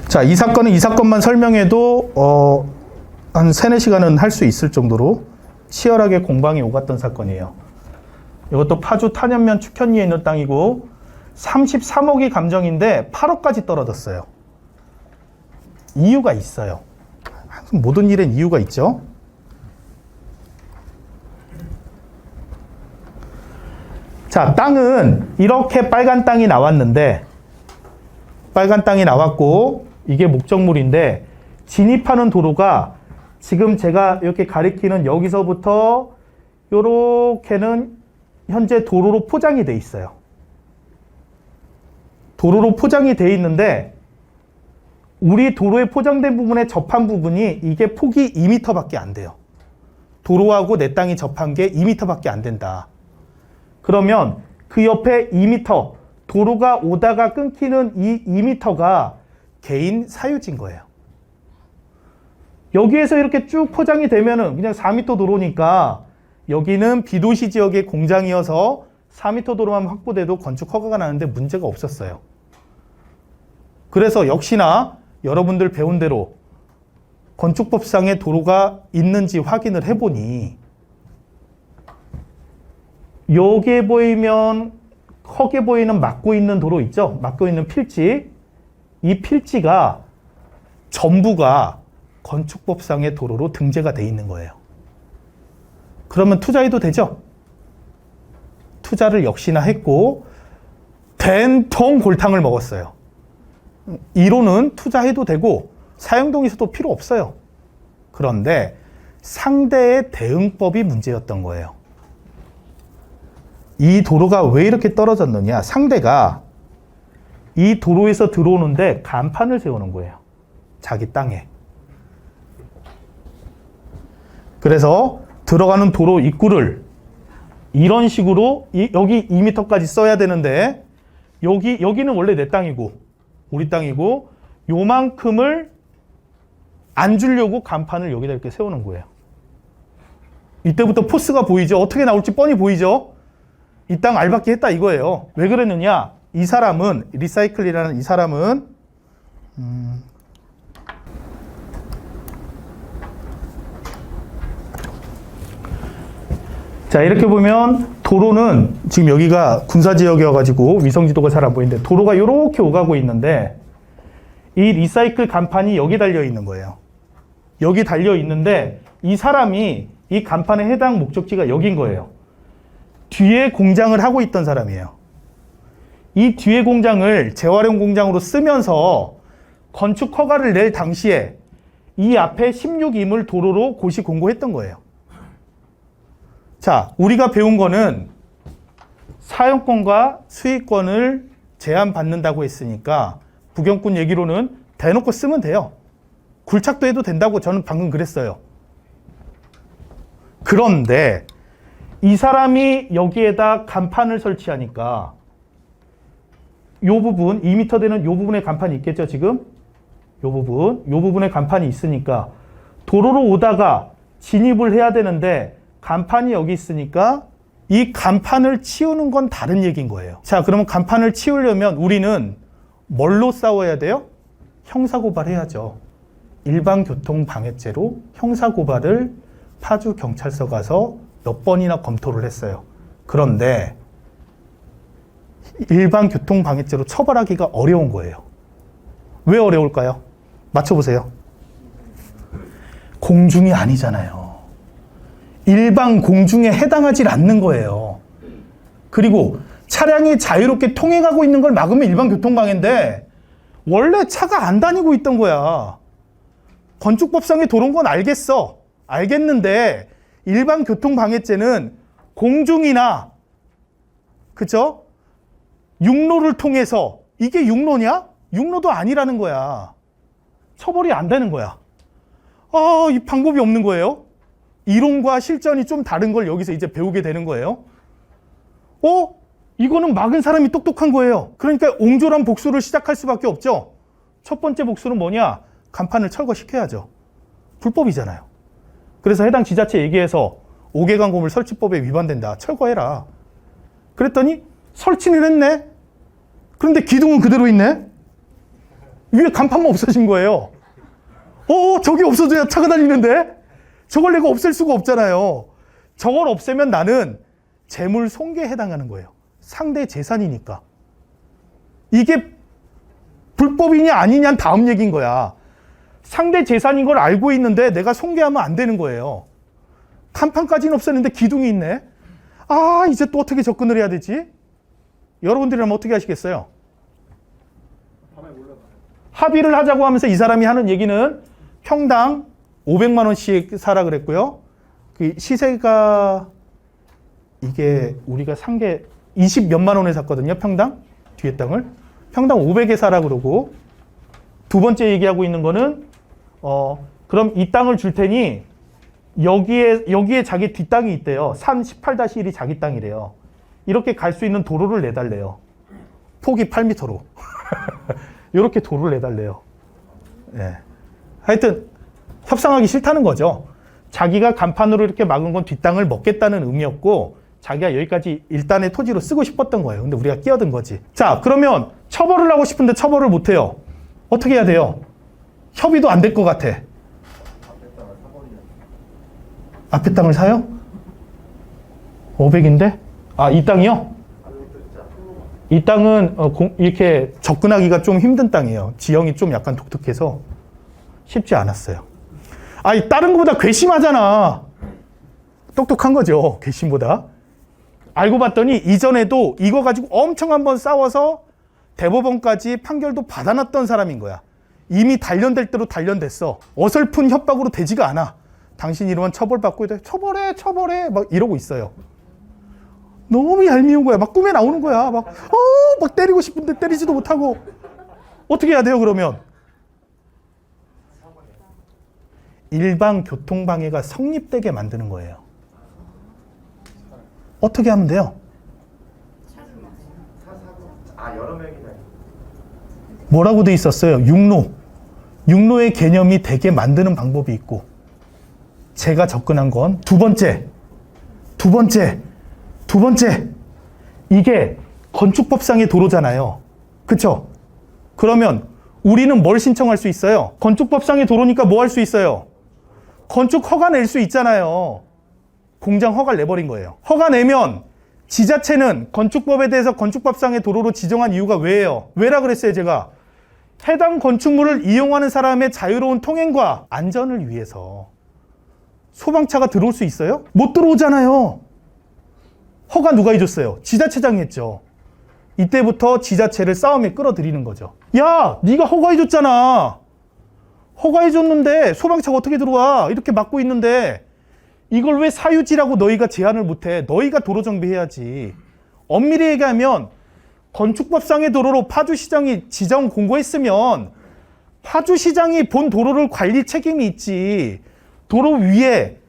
자, 이 사건만 설명해도 한 3-4시간은 할 수 있을 정도로 치열하게 공방이 오갔던 사건이에요. 이것도 파주 탄현면 축현리에 있는 땅이고 33억이 감정인데 8억까지 떨어졌어요. 이유가 있어요. 모든 일엔 이유가 있죠. 자, 땅은 이렇게 빨간 땅이 나왔는데, 빨간 땅이 나왔고 이게 목적물인데, 진입하는 도로가 지금 제가 이렇게 가리키는 여기서부터 요렇게는 현재 도로로 포장이 돼 있어요. 도로로 포장이 돼 있는데, 우리 도로에 포장된 부분에 접한 부분이 이게 폭이 2m밖에 안 돼요. 도로하고 내 땅이 접한 게 2m밖에 안 된다. 그러면 그 옆에 2m, 도로가 오다가 끊기는 이 2m가 개인 사유지인 거예요. 여기에서 이렇게 쭉 포장이 되면은 그냥 4m 도로니까 여기는 비도시 지역의 공장이어서 4m 도로만 확보돼도 건축 허가가 나는데 문제가 없었어요. 그래서 역시나 여러분들 배운 대로 건축법상의 도로가 있는지 확인을 해보니 여기에 보이면 헉에 보이는 막고 있는 도로 있죠? 막고 있는 필지. 이 필지가 전부가 건축법상의 도로로 등재가 돼 있는 거예요. 그러면 투자해도 되죠? 투자를 역시나 했고 된통 골탕을 먹었어요. 이론은 투자해도 되고 사용동의서도 필요 없어요. 그런데 상대의 대응법이 문제였던 거예요. 이 도로가 왜 이렇게 떨어졌느냐? 상대가 이 도로에서 들어오는데 간판을 세우는 거예요. 자기 땅에. 그래서 들어가는 도로 입구를 이런 식으로 여기 2m까지 써야 되는데 여기는 원래 내 땅이고 우리 땅이고 요만큼을 안 주려고 간판을 여기다 이렇게 세우는 거예요. 이때부터 포스가 보이죠? 어떻게 나올지 뻔히 보이죠? 이 땅 알받기 했다 이거예요. 왜 그랬느냐? 이 사람은 리사이클이라는 이 사람은 자, 이렇게 보면 도로는 지금 여기가 군사지역이어가지고 위성지도가 잘 안 보이는데 도로가 이렇게 오가고 있는데 이 리사이클 간판이 여기 달려 있는 거예요. 여기 달려 있는데 이 사람이 이 간판의 해당 목적지가 여긴 거예요. 뒤에 공장을 하고 있던 사람이에요. 이 뒤에 공장을 재활용 공장으로 쓰면서 건축 허가를 낼 당시에 이 앞에 16임을 도로로 고시 공고했던 거예요. 자, 우리가 배운 거는 사용권과 수익권을 제한받는다고 했으니까 부경꾼 얘기로는 대놓고 쓰면 돼요. 굴착도 해도 된다고 저는 방금 그랬어요. 그런데 이 사람이 여기에다 간판을 설치하니까 요 부분, 2m 되는 요 부분에 간판이 있겠죠, 지금? 요 부분에 간판이 있으니까 도로로 오다가 진입을 해야 되는데 간판이 여기 있으니까 이 간판을 치우는 건 다른 얘기인 거예요. 자, 그러면 간판을 치우려면 우리는 뭘로 싸워야 돼요? 형사고발해야죠. 일반교통방해죄로 형사고발을 파주경찰서 가서 몇 번이나 검토를 했어요. 그런데 일반교통방해죄로 처벌하기가 어려운 거예요. 왜 어려울까요? 맞춰보세요. 공중이 아니잖아요. 일반 공중에 해당하지 않는 거예요. 그리고 차량이 자유롭게 통행하고 있는 걸 막으면 일반교통방해인데 원래 차가 안 다니고 있던 거야. 건축법상의 도로인 건 알겠는데 일반교통방해죄는 공중이나 그쵸? 육로를 통해서 이게 육로냐? 육로도 아니라는 거야. 처벌이 안 되는 거야. 이 방법이 없는 거예요. 이론과 실전이 좀 다른 걸 여기서 이제 배우게 되는 거예요. 이거는 막은 사람이 똑똑한 거예요. 그러니까 옹졸한 복수를 시작할 수밖에 없죠. 첫 번째 복수는 뭐냐? 간판을 철거시켜야죠. 불법이잖아요. 그래서 해당 지자체 얘기해서 5개간 고물 설치법에 위반된다. 철거해라. 그랬더니 설치는 했네. 그런데 기둥은 그대로 있네. 위에 간판만 없어진 거예요. 저기 없어져야 차가 다니는데? 저걸 내가 없앨 수가 없잖아요. 저걸 없애면 나는 재물 손괴에 해당하는 거예요. 상대 재산이니까. 이게 불법이냐 아니냐는 다음 얘기인 거야. 상대 재산인 걸 알고 있는데 내가 손괴하면 안 되는 거예요. 간판까지는 없었는데 기둥이 있네. 이제 또 어떻게 접근을 해야 되지? 여러분들이라면 어떻게 하시겠어요? 합의를 하자고 하면서 이 사람이 하는 얘기는 평당 500만 원씩 사라 그랬고요. 그 시세가 이게 우리가 산 게 20 몇만 원에 샀거든요. 평당 뒤에 땅을 평당 500에 사라 그러고, 두 번째 얘기하고 있는 거는 그럼 이 땅을 줄 테니 여기에 자기 뒷땅이 있대요. 산 18-1이 자기 땅이래요. 이렇게 갈 수 있는 도로를 내달래요. 폭이 8m로. 이렇게 도로를 내달래요. 예. 하여튼 협상하기 싫다는 거죠. 자기가 간판으로 이렇게 막은 건 뒷땅을 먹겠다는 의미였고, 자기가 여기까지 일단의 토지로 쓰고 싶었던 거예요. 근데 우리가 끼어든 거지. 자, 그러면 처벌을 하고 싶은데 처벌을 못 해요. 어떻게 해야 돼요? 협의도 안 될 것 같아. 앞에 땅을 사요? 500인데? 이 땅이요? 이 땅은 이렇게 접근하기가 좀 힘든 땅이에요. 지형이 좀 약간 독특해서 쉽지 않았어요. 다른 것보다 괘씸하잖아. 똑똑한 거죠. 괘씸보다. 알고 봤더니 이전에도 이거 가지고 엄청 한번 싸워서 대법원까지 판결도 받아놨던 사람인 거야. 이미 단련될 대로 단련됐어. 어설픈 협박으로 되지가 않아. 당신 이러면 처벌받고 있다. 처벌해 막 이러고 있어요. 너무 얄미운 거야. 막 꿈에 나오는 거야. 막 때리고 싶은데 때리지도 못하고. 어떻게 해야 돼요, 그러면? 일반 교통방해가 성립되게 만드는 거예요. 어떻게 하면 돼요? 여러 명이나. 뭐라고 돼 있었어요? 육로의 개념이 되게 만드는 방법이 있고, 제가 접근한 건 두 번째. 이게 건축법상의 도로잖아요. 그쵸? 그러면 우리는 뭘 신청할 수 있어요? 건축법상의 도로니까 뭐 할 수 있어요? 건축 허가 낼 수 있잖아요. 공장 허가를 내버린 거예요. 허가 내면 지자체는 건축법에 대해서 건축법상의 도로로 지정한 이유가 왜예요? 왜라 그랬어요, 제가? 해당 건축물을 이용하는 사람의 자유로운 통행과 안전을 위해서. 소방차가 들어올 수 있어요? 못 들어오잖아요. 허가 누가 해줬어요? 지자체장이 했죠. 이때부터 지자체를 싸움에 끌어들이는 거죠. 야, 네가 허가해줬잖아. 허가해줬는데 소방차가 어떻게 들어와? 이렇게 막고 있는데 이걸 왜 사유지라고 너희가 제한을 못해? 너희가 도로 정비해야지. 엄밀히 얘기하면 건축법상의 도로로 파주시장이 지정 공고했으면 파주시장이 본 도로를 관리 책임이 있지. 도로 위에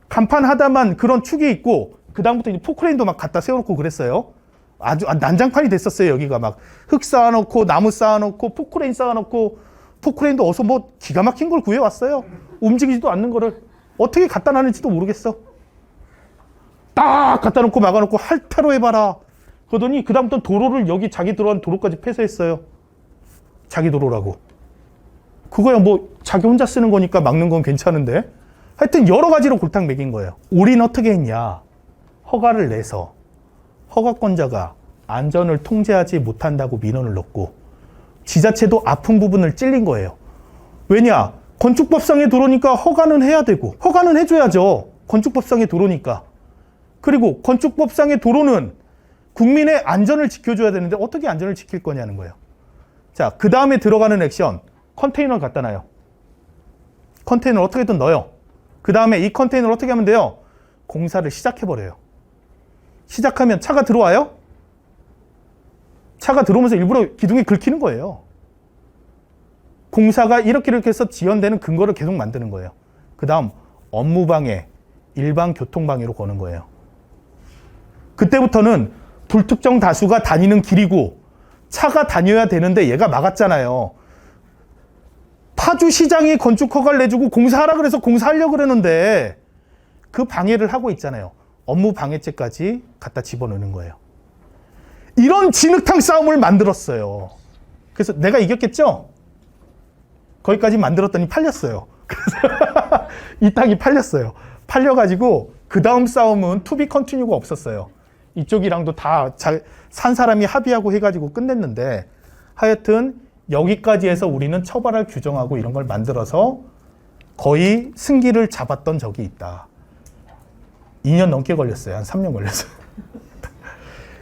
간판 하다만 그런 축이 있고, 그 다음부터 이제 포크레인도 막 갖다 세워놓고 그랬어요. 아주 난장판이 됐었어요. 여기가 막 흙 쌓아놓고 나무 쌓아놓고 포크레인 쌓아놓고, 포크레인도 어서 뭐 기가 막힌 걸 구해왔어요. 움직이지도 않는 거를 어떻게 갖다 놨는지도 모르겠어. 딱 갖다 놓고 막아놓고 할테로 해봐라. 그러더니 그 다음부터 도로를 여기 자기 들어간 도로까지 폐쇄했어요. 자기 도로라고. 그거야 뭐 자기 혼자 쓰는 거니까 막는 건 괜찮은데, 하여튼 여러 가지로 골탕 먹인 거예요. 우린 어떻게 했냐? 허가를 내서 허가권자가 안전을 통제하지 못한다고 민원을 넣고, 지자체도 아픈 부분을 찔린 거예요. 왜냐? 건축법상의 도로니까 허가는 해야 되고, 허가는 해줘야죠. 건축법상의 도로니까. 그리고 건축법상의 도로는 국민의 안전을 지켜줘야 되는데 어떻게 안전을 지킬 거냐는 거예요. 자, 그 다음에 들어가는 액션, 컨테이너를 갖다 놔요. 컨테이너를 어떻게든 넣어요. 그 다음에 이 컨테이너를 어떻게 하면 돼요? 공사를 시작해버려요. 시작하면 차가 들어와요? 차가 들어오면서 일부러 기둥이 긁히는 거예요. 공사가 이렇게 해서 지연되는 근거를 계속 만드는 거예요. 그 다음 업무방해, 일반 교통방해로 거는 거예요. 그때부터는 불특정 다수가 다니는 길이고 차가 다녀야 되는데 얘가 막았잖아요. 파주시장이 건축 허가를 내주고 공사하라 그래서 공사하려고 그러는데 그 방해를 하고 있잖아요. 업무방해죄까지 갖다 집어넣는 거예요. 이런 진흙탕 싸움을 만들었어요. 그래서 내가 이겼겠죠? 거기까지 만들었더니 팔렸어요. 그래서 이 땅이 팔렸어요. 팔려가지고 그 다음 싸움은 투비 컨티뉴가 없었어요. 이쪽이랑도 다 산 사람이 합의하고 해가지고 끝냈는데 하여튼 여기까지 해서 우리는 처벌할 규정하고 이런 걸 만들어서 거의 승기를 잡았던 적이 있다. 2년 넘게 걸렸어요. 한 3년 걸렸어요.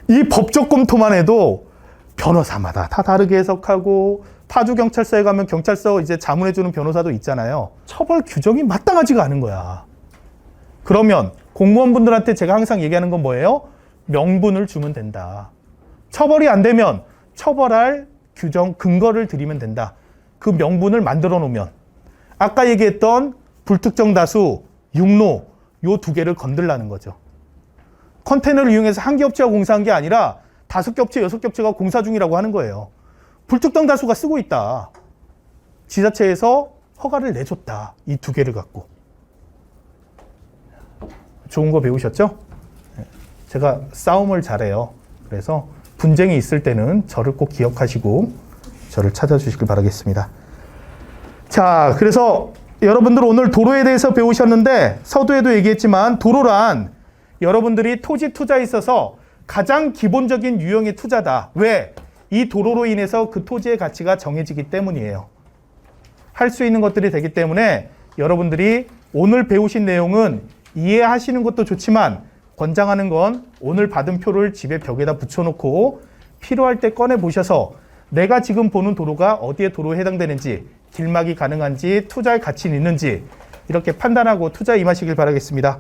이 법적 검토만 해도 변호사마다 다 다르게 해석하고 파주경찰서에 가면 경찰서 이제 자문해주는 변호사도 있잖아요. 처벌 규정이 마땅하지가 않은 거야. 그러면 공무원분들한테 제가 항상 얘기하는 건 뭐예요? 명분을 주면 된다. 처벌이 안 되면 처벌할 규정, 근거를 드리면 된다. 그 명분을 만들어 놓으면 아까 얘기했던 불특정 다수, 육로 요 두 개를 건들라는 거죠. 컨테이너를 이용해서 한 개 업체가 공사한 게 아니라 5개 업체, 6개 업체가 공사 중이라고 하는 거예요. 불특정 다수가 쓰고 있다. 지자체에서 허가를 내줬다. 이 두 개를 갖고. 좋은 거 배우셨죠? 제가 싸움을 잘해요. 그래서 분쟁이 있을 때는 저를 꼭 기억하시고 저를 찾아주시길 바라겠습니다. 자, 그래서 여러분들 오늘 도로에 대해서 배우셨는데 서두에도 얘기했지만 도로란 여러분들이 토지 투자에 있어서 가장 기본적인 유형의 투자다. 왜? 이 도로로 인해서 그 토지의 가치가 정해지기 때문이에요. 할 수 있는 것들이 되기 때문에 여러분들이 오늘 배우신 내용은 이해하시는 것도 좋지만 권장하는 건 오늘 받은 표를 집에 벽에다 붙여놓고 필요할 때 꺼내 보셔서 내가 지금 보는 도로가 어디에 도로에 해당되는지, 길막이 가능한지, 투자할 가치는 있는지 이렇게 판단하고 투자에 임하시길 바라겠습니다.